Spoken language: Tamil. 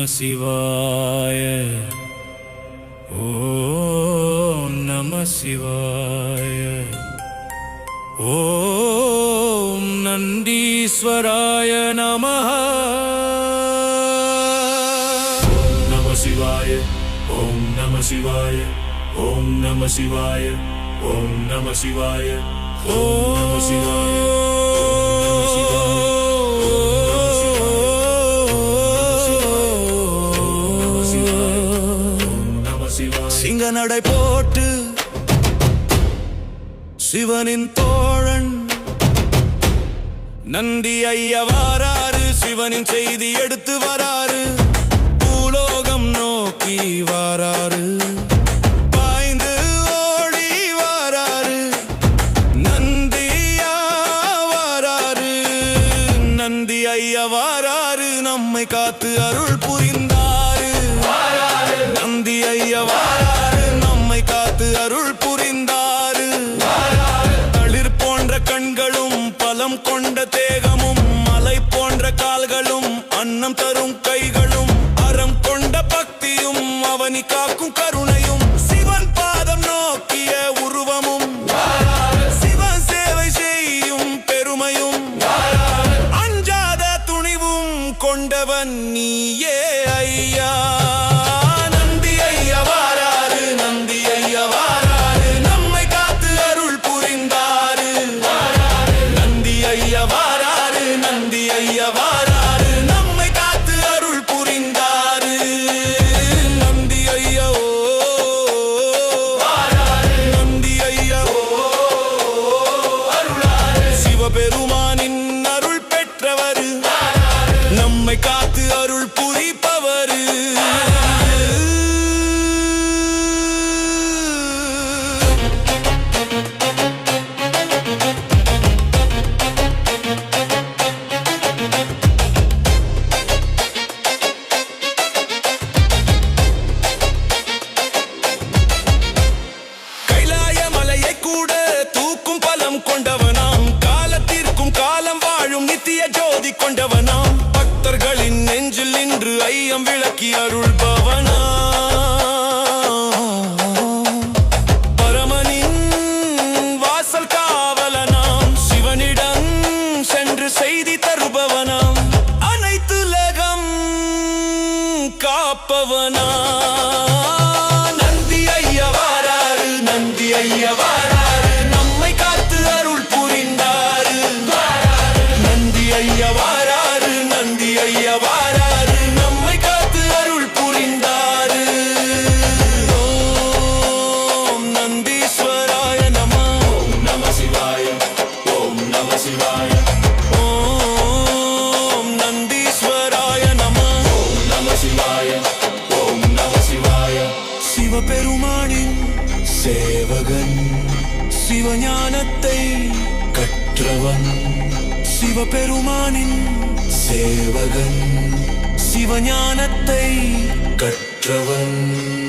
சிவாய. ஓம் நம சிவாய. ஓம் நந்தீஸ்வராய நமஹ. ஓம் நம சிவாய. ஓம் நம சிவாய. ஓம் நம சிவாய. ஓம் நம சிவாய. ஓம் நம சிவாய. சிங்க நடை போட்டு சிவனின் தோழன் நந்தி ஐயா வாராரு. சிவனின் செய்தி எடுத்து வராரு. பூலோகம் நோக்கி வாராரு. பாய்ந்து ஓடி வாராரு. நந்தியா வாராரு. நந்தி ஐயா வாராரு. நம்மை காத்து அருள் புரிந்தாரு. நந்தி ஐயா வாராரு. நம்மை காத்து அருள் புரிந்தாரு. தளிர் போன்ற கண்களும் பலம் கொண்ட தேகமும் மலை போன்ற கால்களும் அன்னம் தரும் கைகளும் அறம் கொண்ட பக்தியும் அவனி காக்கும் கருணையும் சிவன் பாதம் நோக்கிய உருவமும் சிவன் சேவை செய்யும் பெருமையும் அஞ்சாத துணிவும் கொண்டவன் நீயே ஐயா. பெருமானின் அருள் பெற்றவர் நம்மை காத்து அருள் புரிப்பவர். கைலாய மலையை கூட தூக்கும் பலம் கொண்டவனாம். காலம் வாழும் நித்திய ஜோதி கொண்டவனாம். பக்தர்களின் நெஞ்சில் நின்று ஐயம் விளக்கி அருள்பவனா. பரமனின் வாசல் காவலனாம். சிவனிடம் சென்று செய்தி தருபவனாம். அனைத்து உலகம் காப்பவனா. நந்தி ஐயா வாராரு. நந்தி ஐயா வாராரு. நம்மை காத்து அருள் புரிந்தாரு. நந்தி ஐயா வாராரு. நந்தி ஐயா வாராரு. நம்மை காத்து அருள் புரிந்தாரு. ஓம் நந்தீஸ்வராய நம. ஓம் நம சிவாய. ஓம் நம சிவாய. ஓம் நந்தீஸ்வராய நம. ஓம் நம சிவாய. ஓம் நம சிவாய. சிவபெருமானின் சேவகன் சிவஞானத்தை கற்றவன். சிவபெருமானின் சேவகன் சிவஞானத்தை கற்றவன்.